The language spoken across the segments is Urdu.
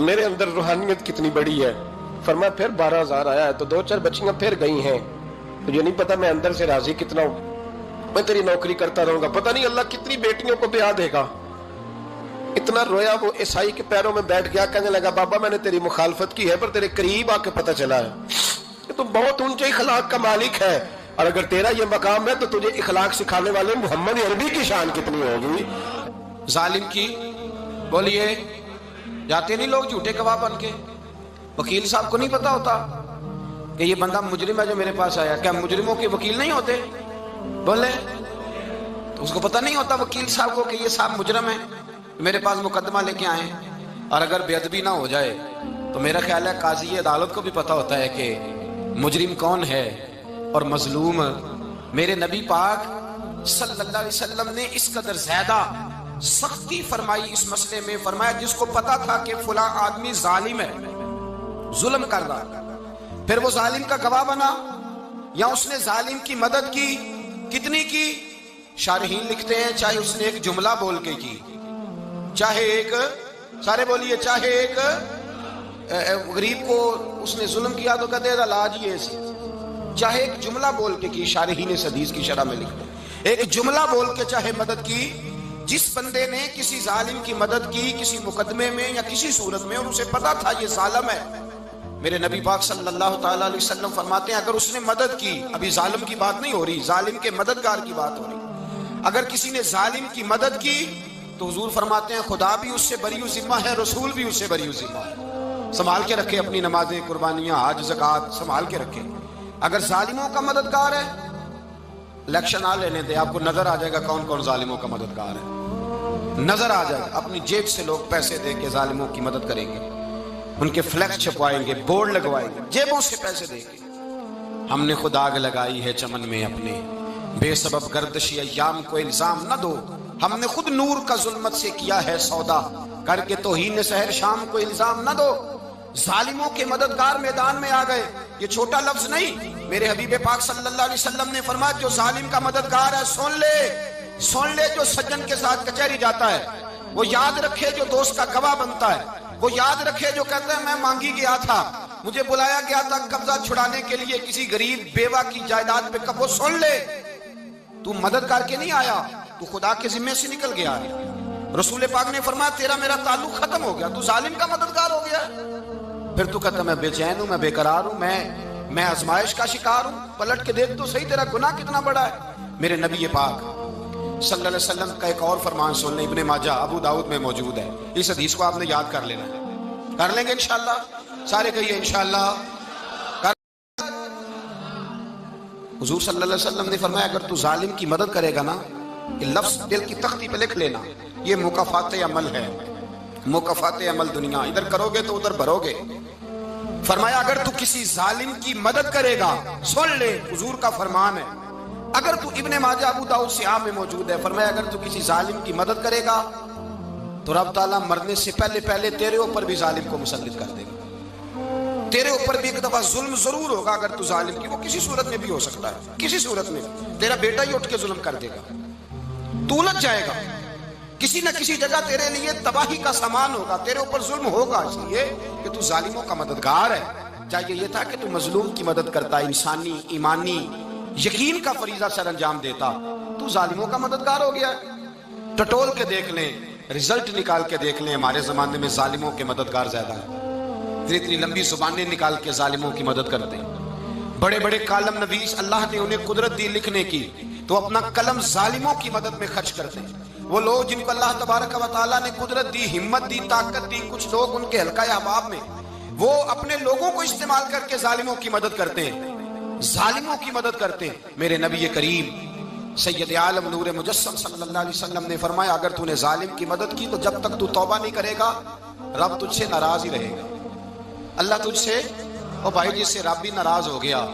میرے اندر روحانیت کتنی بڑی ہے. فرمایا پھر 12,000 آیا ہے تو 2-4 بچیاں پھر گئی ہیں. مجھے نہیں پتا میں اندر سے راضی کتنا ہوں. میں تیری نوکری کرتا رہوں گا, پتہ نہیں اللہ کتنی بیٹیوں کو بیاہ دے گا. اتنا رویا وہ عیسائی کے پیروں میں بیٹھ گیا, کہنے لگا بابا میں نے تیری مخالفت کی ہے پر تیرے قریب آ کے پتہ چلا ہے کہ تو بہت اونچے اخلاق کا مالک ہے, اور اگر تیرا یہ مقام ہے تو تجھے اخلاق سکھانے والے محمد عربی کی شان کتنی ہوگی. ظالم کی بولیے جاتے نہیں لوگ جھوٹے گواہ بن کے. وکیل صاحب کو نہیں پتا ہوتا کہ یہ بندہ مجرم ہے جو میرے پاس آیا. کیا مجرموں کے وکیل نہیں ہوتے؟ بولے تو اس کو پتا نہیں ہوتا وکیل صاحب کو کہ یہ صاحب مجرم ہے, میرے پاس مقدمہ لے کے آئے. اور اگر بے ادبی نہ ہو جائے تو میرا خیال ہے قاضی عدالت کو بھی پتا ہوتا ہے کہ مجرم کون ہے اور مظلوم. میرے نبی پاک صلی اللہ علیہ وسلم نے اس قدر زیادہ سختی فرمائی اس مسئلے میں. فرمایا جس کو پتا تھا کہ فلاں آدمی ظالم ہے, ظلم کر رہا, پھر وہ ظالم کا گواہ بنا یا اس نے ظالم کی مدد کی, کتنی کی؟ شارحین لکھتے ہیں چاہے اس نے ایک جملہ بول کے کی, چاہے ایک, سارے بولیے, چاہے ایک غریب کو اس نے ظلم کیا تو کہتے ہیں لاج یہ ایسی, چاہے ایک جملہ بول کے کی. شارحین اس حدیث کی شرح میں لکھتے ہیں ایک جملہ بول کے چاہے مدد کی. جس بندے نے کسی ظالم کی مدد کی کسی مقدمے میں یا کسی صورت میں اور اسے پتا تھا یہ ظالم ہے, میرے نبی پاک صلی اللہ تعالیٰ علیہ وسلم فرماتے ہیں اگر اس نے مدد کی, ابھی ظالم کی بات نہیں ہو رہی, ظالم کے مددگار کی بات ہو رہی, اگر کسی نے ظالم کی مدد کی تو حضور فرماتے ہیں خدا بھی اس سے بری و ذمہ ہے, رسول بھی اس سے بری و ذمہ ہے. سنبھال کے رکھے اپنی نمازیں, قربانیاں, حج, زکوٰۃ سنبھال کے رکھے. اگر ظالموں کا مددگار ہے, الیکشن آ لینے دے, آپ کو نظر آ جائے گا کون کون ظالموں کا مددگار ہے, نظر آ جائے گا. اپنی جیب سے لوگ پیسے دے کے ظالموں کی مدد کریں گے, ان کے فلیکس چھپوائیں گے, بورڈ لگوائیں گے, جیبوں سے پیسے دے کے. ہم نے خود آگ لگائی ہے چمن میں اپنے, بے سبب گردشی ایام کو الزام نہ دو, ہم نے خود نور کا ظلمت سے کیا ہے سودا, کر کے توہین سحر شام کو الزام نہ دو. ظالموں کے مددگار میدان میں آ گئے, یہ چھوٹا لفظ نہیں. میرے حبیب پاک صلی اللہ علیہ وسلم نے فرمایا جو ظالم کا مددگار ہے سن لے, سن لے, جو سجن کے ساتھ کچہری جاتا ہے وہ یاد رکھے, جو دوست کا گواہ بنتا ہے وہ یاد رکھے, جو کہتا ہے میں مانگی گیا تھا, مجھے بلایا گیا تھا قبضہ چھڑانے کے لیے کسی غریب بیوہ کی جائیداد پہ, کب وہ سن لے تو مدد کر کے نہیں آیا, تو خدا کے ذمے سے نکل گیا ہے. رسول پاک نے فرمایا تیرا میرا تعلق ختم ہو گیا, تو ظالم کا مددگار ہو گیا. پھر تو کہتا میں بے چین ہوں, میں بے قرار ہوں, میں آزمائش کا شکار ہوں. پلٹ کے دیکھ تو صحیح تیرا گناہ کتنا بڑا ہے. میرے نبی پاک صلی اللہ علیہ وسلم کا ایک اور فرمان سن لیں, ابن ماجہ ابو داؤد میں موجود ہے. اس حدیث کو آپ نے یاد کر لینا ہے, کر لیں گے انشاءاللہ, سارے کہیے انشاءاللہ. حضور صلی اللہ علیہ وسلم نے فرمایا اگر تو ظالم کی مدد کرے گا نا, یہ لفظ دل کی تختی پہ لکھ لینا, یہ مکافات عمل ہے, مکافات عمل دنیا, ادھر کرو گے تو ادھر بھرو گے. فرمایا اگر تو کسی ظالم کی مدد کرے گا, سن لے حضور کا فرمان ہے, اگر تو ابن ماجہ ابو داؤد سیاہ میں موجود ہے, فرمایا اگر تو کسی ظالم کی مدد کرے گا تو رب تعالیٰ مرنے سے پہلے تیرے اوپر بھی ظالم کو مسلط کر دے گا. تیرے اوپر بھی ایک دفعہ ظلم ضرور ہوگا اگر تو ظالم کی, وہ کسی صورت میں بھی ہو سکتا ہے, کسی صورت میں تیرا بیٹا ہی اٹھ کے ظلم کر دے گا, تو الجھ جائے گا, کسی نہ کسی جگہ تیرے لیے تباہی کا سامان ہوگا, تیرے اوپر ظلم ہوگا, اس لیے کہ تو ظالموں کا مددگار ہے. چاہیے یہ تھا کہ تو مظلوم کی مدد کرتا, انسانی ایمانی یقین کا فریضہ سر انجام دیتا, تو ظالموں کا مددگار ہو گیا. ٹٹول کے دیکھ لیں, رزلٹ نکال کے دیکھ لیں, ہمارے زمانے میں ظالموں کے مددگار زیادہ ہیں. اتنی لمبی زبانیں نکال کے ظالموں کی مدد کرتے ہیں. بڑے بڑے کالم نویس اللہ نے انہیں قدرت دی لکھنے کی, تو اپنا قلم ظالموں کی مدد میں خرچ کرتے ہیں. وہ لوگ جن کو اللہ تبارک و تعالیٰ نے قدرت دی, ہمت دی, طاقت دی, کچھ لوگ ان کے حلقہ احباب میں وہ اپنے لوگوں کو استعمال کر کے ظالموں کی مدد کرتے ہیں, ظالموں کی مدد کرتے ہیں. میرے نبی کریم سید عالم نور مجسم صلی اللہ علیہ وسلم نے فرمایا اگر تو نے ظالم کی مدد کی تو جب تک تو توبہ نہیں کرے گا رب تجھ سے ناراض ہی رہے گا. اللہ تجھ سے, او بھائی جس سے رب بھی ناراض ہو گیا,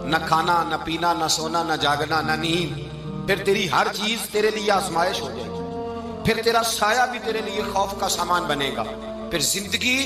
نہ کھانا نہ پینا نہ سونا نہ جاگنا نہ نیند, پھر تیری ہر چیز تیرے لیے آزمائش ہو جائے گی, پھر تیرا سایہ بھی تیرے لیے خوف کا سامان بنے گا, پھر زندگی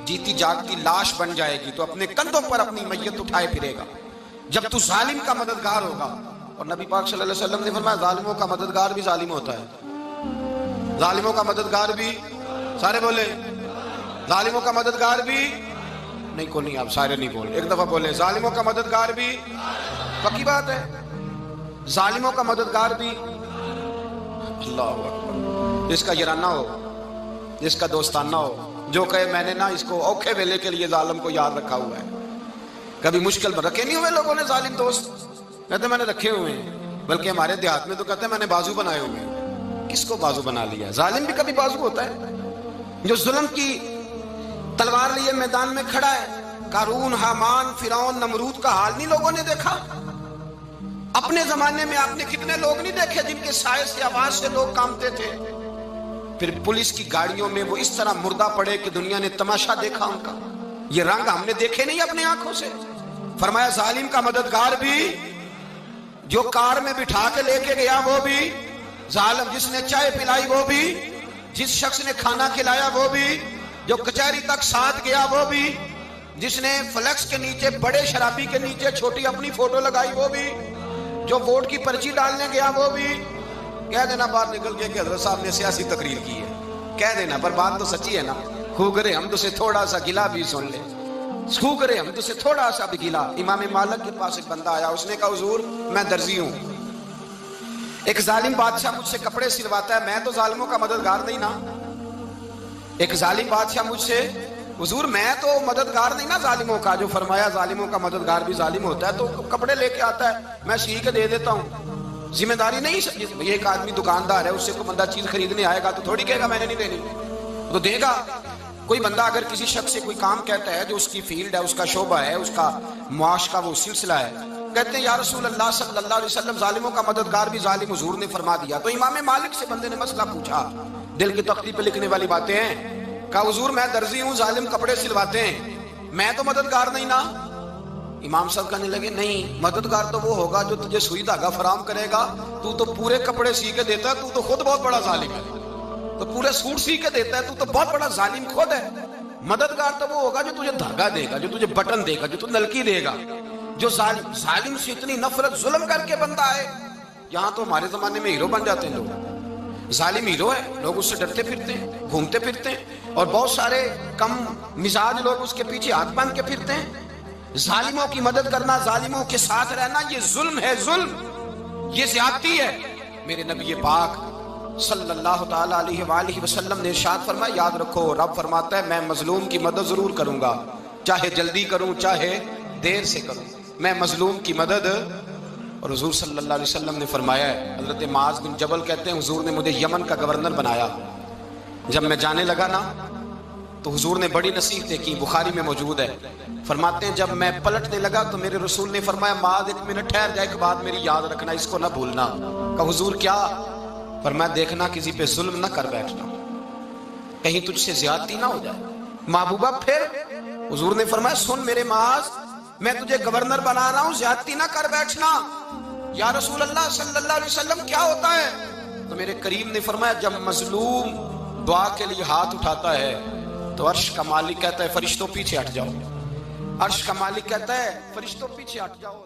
جیتی جاگتی لاش بن جائے گی, تو اپنے کندھوں پر اپنی میت اٹھائے پھرے گا جب تو ظالم کا مددگار ہوگا. اور نبی پاک صلی اللہ علیہ وسلم نے فرمایا ظالموں کا مددگار بھی ظالم ہوتا ہے, ظالموں کا مددگار بھی, سارے بولے ظالموں کا مددگار بھی نہیں، کو نہیں، آپ سارے نہیں بول، ایک دفعہ بولے ظالموں کا مددگار بھی، پکی بات ہے، ظالموں کا مددگار بھی اللہ اکبر، جس کا یارانہ ہو، جس کا دوستانہ ہو، جو کہے میں نے نا اس کو اوکھے ویلے کے لیے ظالم کو یاد رکھا ہوا ہے۔ کبھی مشکل میں رکھے نہیں ہوئے لوگوں نے ظالم دوست؟ کہتے میں نے رکھے ہوئے ہیں، بلکہ ہمارے دیہات میں تو کہتے ہیں میں نے بازو بنائے ہوئے ہیں۔ کس کو بازو بنا لیا؟ ظالم بھی کبھی بازو ہوتا ہے، جو ظلم کی تلوار لیے میدان میں کھڑا ہے۔ قارون، حامان، فرعون، نمرود کا حال نہیں لوگوں نے دیکھا؟ اپنے زمانے میں آپ نے کتنے لوگ نہیں دیکھے جن کے سائے سے، آواز سے لوگ کانپتے تھے؟ پھر پولیس کی گاڑیوں میں وہ اس طرح مردہ پڑے کہ دنیا نے تماشا دیکھا ان کا۔ یہ رنگ ہم نے دیکھے نہیں اپنے آنکھوں سے۔ فرمایا ظالم کا مددگار بھی، جو کار میں بٹھا کے لے کے گیا وہ بھی ظالم، جس نے چائے پلائی وہ بھی، جس شخص نے کھانا کھلایا وہ بھی، جو کچہری تک ساتھ گیا وہ بھی، جس نے فلیکس کے نیچے، بڑے شرابی کے نیچے چھوٹی اپنی فوٹو لگائی وہ بھی، جو ووٹ کی پرچی ڈالنے گیا وہ بھی۔ کہہ دینا باہر نکل کے کہ حضرت صاحب نے سیاسی تقریر کی ہے، کہہ دینا، پر بات تو سچی ہے نا۔ خو کرے حمد سے تھوڑا سا گلا بھی سن لے، خو کرے حمد سے تھوڑا سا بھی گلا۔ امام مالک کے پاس ایک بندہ آیا، اس نے کہا حضور میں درزی ہوں، ایک ظالم بادشاہ مجھ سے کپڑے سلواتا ہے، میں تو ظالموں کا مددگار نہیں نا۔ ایک ظالم بادشاہ مجھ سے، حضور میں تو مددگار نہیں نا ظالموں کا۔ جو فرمایا ظالموں کا مددگار بھی ظالم ہوتا ہے، تو کپڑے لے کے آتا ہے، میں سی کے دے دیتا ہوں، ذمہ داری نہیں۔ ایک آدمی دکاندار ہے، اس سے کوئی بندہ چیز خریدنے آئے گا تو تھوڑی کہے گا میں نے نہیں دینی، تو دے گا۔ کوئی بندہ اگر کسی شخص سے کوئی کام کہتا ہے جو اس کی فیلڈ ہے، اس کا شعبہ ہے، اس کا معاش کا وہ سلسلہ ہے، کہتے ہیں یا رسول اللہ صلی اللہ علیہ وسلم ظالموں کا مددگار بھی ظالم، حضور نے فرما دیا۔ تو امام مالک سے بندے نے مسئلہ پوچھا، دل کی تختی پہ لکھنے والی باتیں ہیں، کہا حضور میں درزی ہوں، ظالم کپڑے سلواتے ہیں، میں تو مددگار نہیں نا۔ امام صاحب کہنے لگے نہیں، مددگار تو وہ ہوگا جو تجھے سوئی دھاگا فراہم کرے گا، تو تو پورے کپڑے سی کے دیتا ہے، تو خود بہت بڑا ظالم ہے، تو پورے سوٹ سی کے دیتا ہے، تو بہت بڑا ظالم خود ہے۔ مددگار تو وہ ہوگا جو تجھے دھاگا دے گا، جو تجھے بٹن دے گا، جو تجھے نلکی دے گا۔ جو ظالم سے اتنی نفرت، ظلم کر کے بندہ ہے، یہاں تو ہمارے زمانے میں ہیرو بن جاتے ہیں لوگ، ظالم ہیرو ہے، لوگ اس سے ڈرتے پھرتے ہیں، گھومتے پھرتے ہیں، اور بہت سارے کم مزاج لوگ اس کے پیچھے ہاتھ باندھ کے پھرتے ہیں۔ ظالموں کی مدد کرنا، ظالموں کے ساتھ رہنا، یہ ظلم ہے، ظلم، یہ زیادتی ہے۔ میرے نبی پاک صلی اللہ تعالی علیہ وآلہ وسلم نے ارشاد فرمایا، یاد رکھو رب فرماتا ہے میں مظلوم کی مدد ضرور کروں گا، چاہے جلدی کروں چاہے دیر سے کروں، میں مظلوم کی مدد۔ اور حضور صلی اللہ علیہ وسلم نے فرمایا ہے، حضرت معاذ بن جبل کہتے ہیں حضور نے مجھے یمن کا گورنر بنایا، جب میں جانے لگا نا تو حضور نے بڑی نصیحتیں کی، بخاری میں موجود ہے، فرماتے ہیں جب میں پلٹنے لگا تو میرے رسول نے فرمایا معاذ ایک منٹ ٹھہر جا، ایک بات میری یاد رکھنا، اس کو نہ بھولنا۔ کہا حضور کیا؟ فرمایا دیکھنا کسی پہ ظلم نہ کر بیٹھنا، کہیں تجھ سے زیادتی نہ ہو جائے۔ محبوبہ پھر حضور نے فرمایا سن میرے معاذ، میں تجھے گورنر بنا رہا ہوں، زیادتی نہ کر بیٹھنا۔ یا رسول اللہ صلی اللہ علیہ وسلم کیا ہوتا ہے؟ تو میرے کریم نے فرمایا جب مظلوم دعا کے لیے ہاتھ اٹھاتا ہے تو عرش کا مالک کہتا ہے فرشتوں پیچھے ہٹ جاؤ، عرش کا مالک کہتا ہے فرشتوں پیچھے ہٹ جاؤ۔